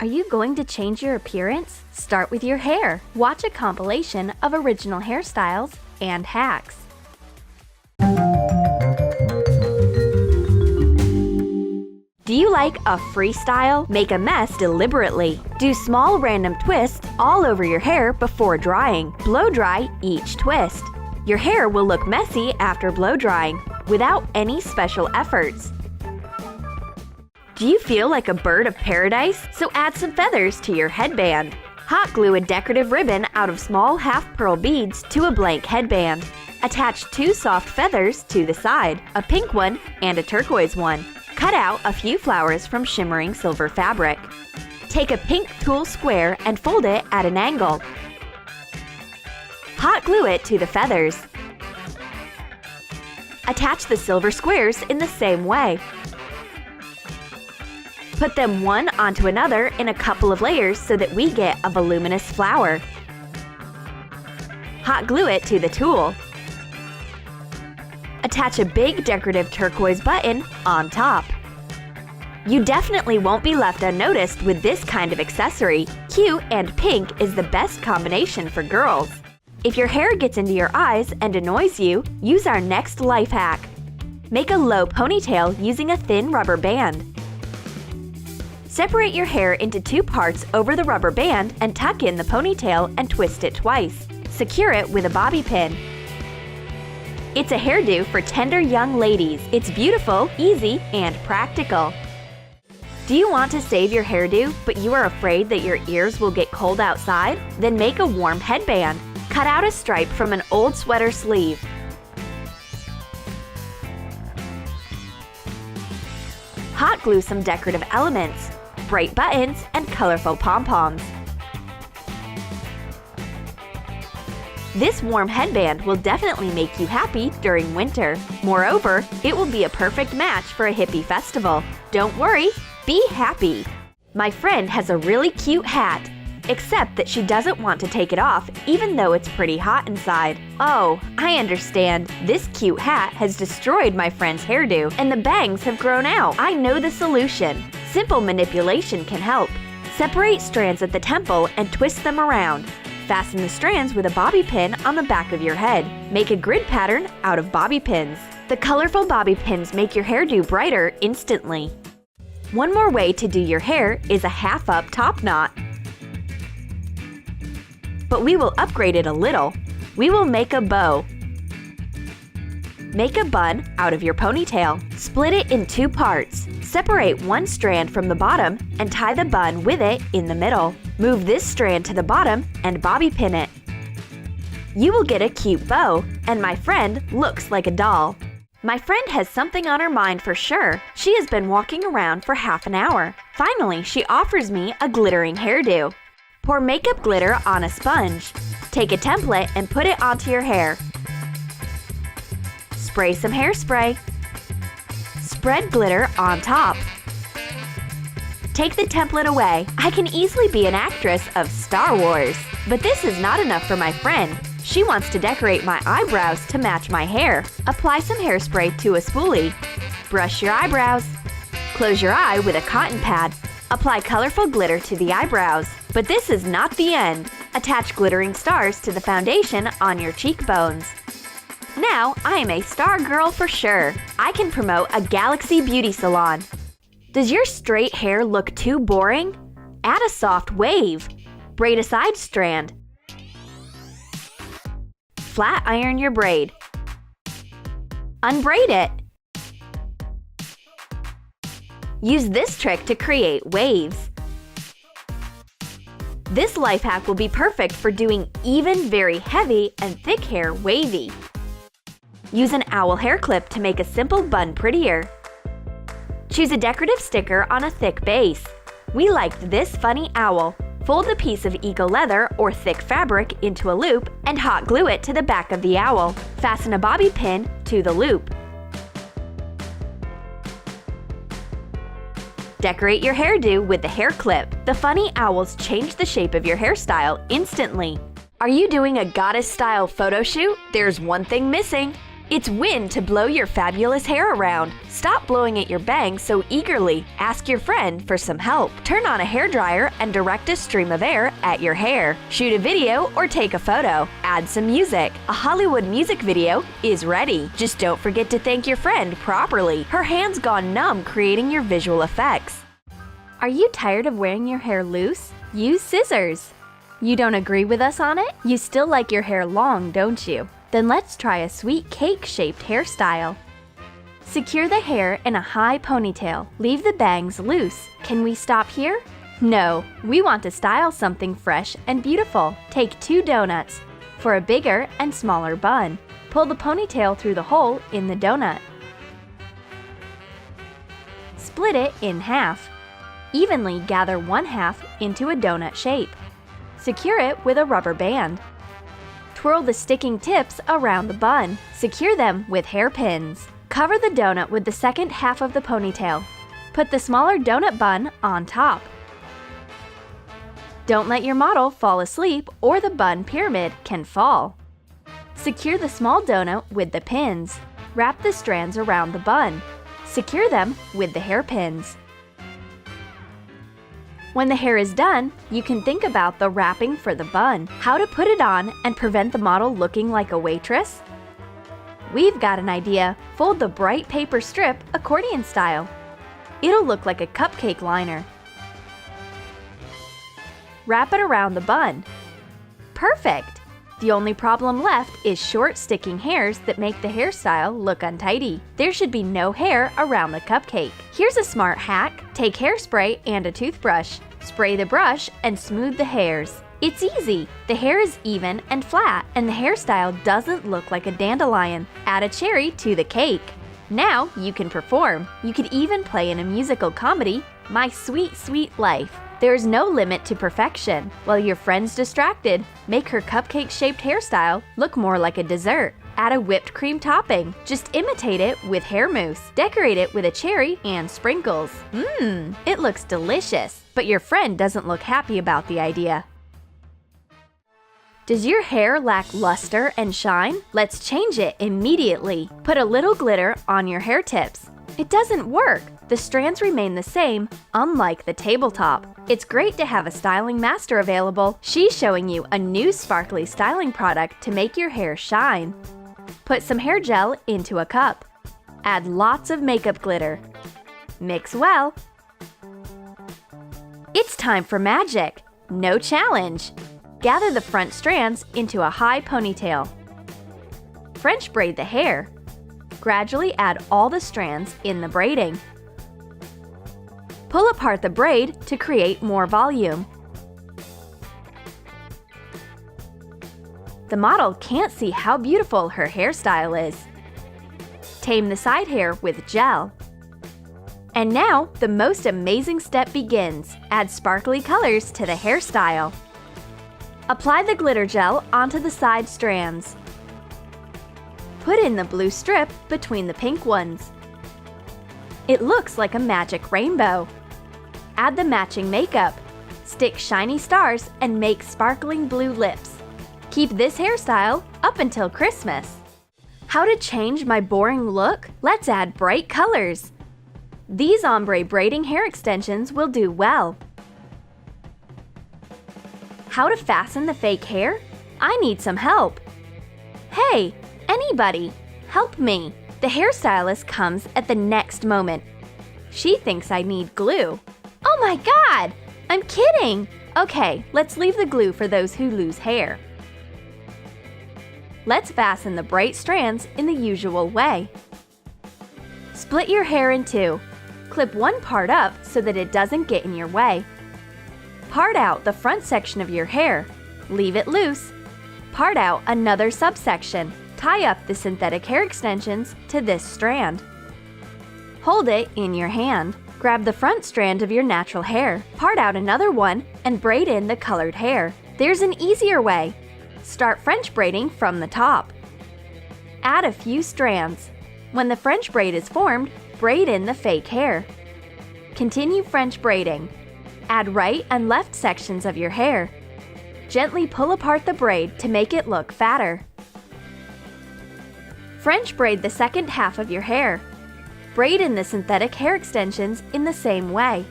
Are you going to change your appearance? Start with your hair. Watch a compilation of original hairstyles and hacks. Do you like a freestyle? Make a mess deliberately. Do small random twists all over your hair before drying. Blow dry each twist. Your hair will look messy after blow drying without any special efforts. Do you feel like a bird of paradise? So add some feathers to your headband. Hot glue a decorative ribbon out of small half-pearl beads to a blank headband. Attach 2 soft feathers to the side, a pink one and a turquoise one. Cut out a few flowers from shimmering silver fabric. Take a pink tulle square and fold it at an angle. Hot glue it to the feathers. Attach the silver squares in the same way. Put them one onto another in a couple of layers so that we get a voluminous flower. Hot glue it to the tulle. Attach a big decorative turquoise button on top. You definitely won't be left unnoticed with this kind of accessory. Cute and pink is the best combination for girls. If your hair gets into your eyes and annoys you, use our next life hack. Make a low ponytail using a thin rubber band. Separate your hair into 2 parts over the rubber band and tuck in the ponytail and twist it twice. Secure it with a bobby pin. It's a hairdo for tender young ladies. It's beautiful, easy, and practical. Do you want to save your hairdo, but you are afraid that your ears will get cold outside? Then make a warm headband. Cut out a stripe from an old sweater sleeve. Hot glue some decorative elements, bright buttons, and colorful pom-poms. This warm headband will definitely make you happy during winter. Moreover, it will be a perfect match for a hippie festival. Don't worry, be happy! My friend has a really cute hat, except that she doesn't want to take it off even though it's pretty hot inside. Oh, I understand. This cute hat has destroyed my friend's hairdo and the bangs have grown out. I know the solution. Simple manipulation can help. Separate strands at the temple and twist them around. Fasten the strands with a bobby pin on the back of your head. Make a grid pattern out of bobby pins. The colorful bobby pins make your hairdo brighter instantly. One more way to do your hair is a half-up top knot. But we will upgrade it a little. We will make a bow. Make a bun out of your ponytail. Split it in 2 parts. Separate one strand from the bottom and tie the bun with it in the middle. Move this strand to the bottom and bobby pin it. You will get a cute bow, and my friend looks like a doll. My friend has something on her mind for sure. She has been walking around for half an hour. Finally, she offers me a glittering hairdo. Pour makeup glitter on a sponge. Take a template and put it onto your hair. Spray some hairspray. Spread glitter on top. Take the template away. I can easily be an actress of Star Wars. But this is not enough for my friend. She wants to decorate my eyebrows to match my hair. Apply some hairspray to a spoolie. Brush your eyebrows. Close your eye with a cotton pad. Apply colorful glitter to the eyebrows. But this is not the end. Attach glittering stars to the foundation on your cheekbones. Now I am a star girl for sure. I can promote a Galaxy beauty salon. Does your straight hair look too boring? Add a soft wave. Braid a side strand. Flat iron your braid. Unbraid it. Use this trick to create waves. This life hack will be perfect for doing even very heavy and thick hair wavy. Use an owl hair clip to make a simple bun prettier. Choose a decorative sticker on a thick base. We liked this funny owl. Fold a piece of eco leather or thick fabric into a loop and hot glue it to the back of the owl. Fasten a bobby pin to the loop. Decorate your hairdo with the hair clip. The funny owls change the shape of your hairstyle instantly. Are you doing a goddess-style photo shoot? There's one thing missing. It's win to blow your fabulous hair around. Stop blowing at your bangs so eagerly. Ask your friend for some help. Turn on a hairdryer and direct a stream of air at your hair. Shoot a video or take a photo. Add some music. A Hollywood music video is ready. Just don't forget to thank your friend properly. Her hand's gone numb creating your visual effects. Are you tired of wearing your hair loose? Use scissors. You don't agree with us on it? You still like your hair long, don't you? Then let's try a sweet cake-shaped hairstyle. Secure the hair in a high ponytail. Leave the bangs loose. Can we stop here? No, we want to style something fresh and beautiful. Take 2 donuts for a bigger and smaller bun. Pull the ponytail through the hole in the donut. Split it in half. Evenly gather 1/2 into a donut shape. Secure it with a rubber band. Twirl the sticking tips around the bun. Secure them with hairpins. Cover the donut with the second half of the ponytail. Put the smaller donut bun on top. Don't let your model fall asleep or the bun pyramid can fall. Secure the small donut with the pins. Wrap the strands around the bun. Secure them with the hairpins. When the hair is done, you can think about the wrapping for the bun, how to put it on and prevent the model looking like a waitress. We've got an idea. Fold the bright paper strip accordion style. It'll look like a cupcake liner. Wrap it around the bun. Perfect! The only problem left is short sticking hairs that make the hairstyle look untidy. There should be no hair around the cupcake. Here's a smart hack. Take hairspray and a toothbrush. Spray the brush and smooth the hairs. It's easy. The hair is even and flat, and the hairstyle doesn't look like a dandelion. Add a cherry to the cake. Now you can perform. You could even play in a musical comedy, My Sweet Sweet Life. There's no limit to perfection. While your friend's distracted, make her cupcake-shaped hairstyle look more like a dessert. Add a whipped cream topping. Just imitate it with hair mousse. Decorate it with a cherry and sprinkles. It looks delicious. But your friend doesn't look happy about the idea. Does your hair lack luster and shine? Let's change it immediately. Put a little glitter on your hair tips. It doesn't work. The strands remain the same, unlike the tabletop. It's great to have a styling master available. She's showing you a new sparkly styling product to make your hair shine. Put some hair gel into a cup. Add lots of makeup glitter. Mix well. It's time for magic. No challenge. Gather the front strands into a high ponytail. French braid the hair. Gradually add all the strands in the braiding. Pull apart the braid to create more volume. The model can't see how beautiful her hairstyle is. Tame the side hair with gel. And now, the most amazing step begins. Add sparkly colors to the hairstyle. Apply the glitter gel onto the side strands. Put in the blue strip between the pink ones. It looks like a magic rainbow. Add the matching makeup. Stick shiny stars and make sparkling blue lips. Keep this hairstyle up until Christmas. How to change my boring look? Let's add bright colors. These ombre braiding hair extensions will do well. How to fasten the fake hair? I need some help. Hey, anybody, help me. The hairstylist comes at the next moment. She thinks I need glue. Oh my God! I'm kidding! Okay, let's leave the glue for those who lose hair. Let's fasten the bright strands in the usual way. Split your hair in two. Clip one part up so that it doesn't get in your way. Part out the front section of your hair. Leave it loose. Part out another subsection. Tie up the synthetic hair extensions to this strand. Hold it in your hand. Grab the front strand of your natural hair. Part out another one and braid in the colored hair. There's an easier way. Start French braiding from the top. Add a few strands. When the French braid is formed, braid in the fake hair. Continue French braiding. Add right and left sections of your hair. Gently pull apart the braid to make it look fatter. French braid the second half of your hair. Braid in the synthetic hair extensions in the same way.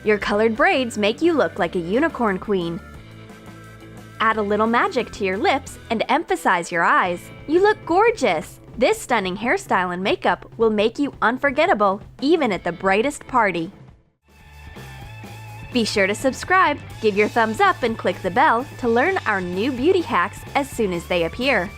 Your colored braids make you look like a unicorn queen. Add a little magic to your lips and emphasize your eyes. You look gorgeous! This stunning hairstyle and makeup will make you unforgettable even at the brightest party. Be sure to subscribe, give your thumbs up and click the bell to learn our new beauty hacks as soon as they appear.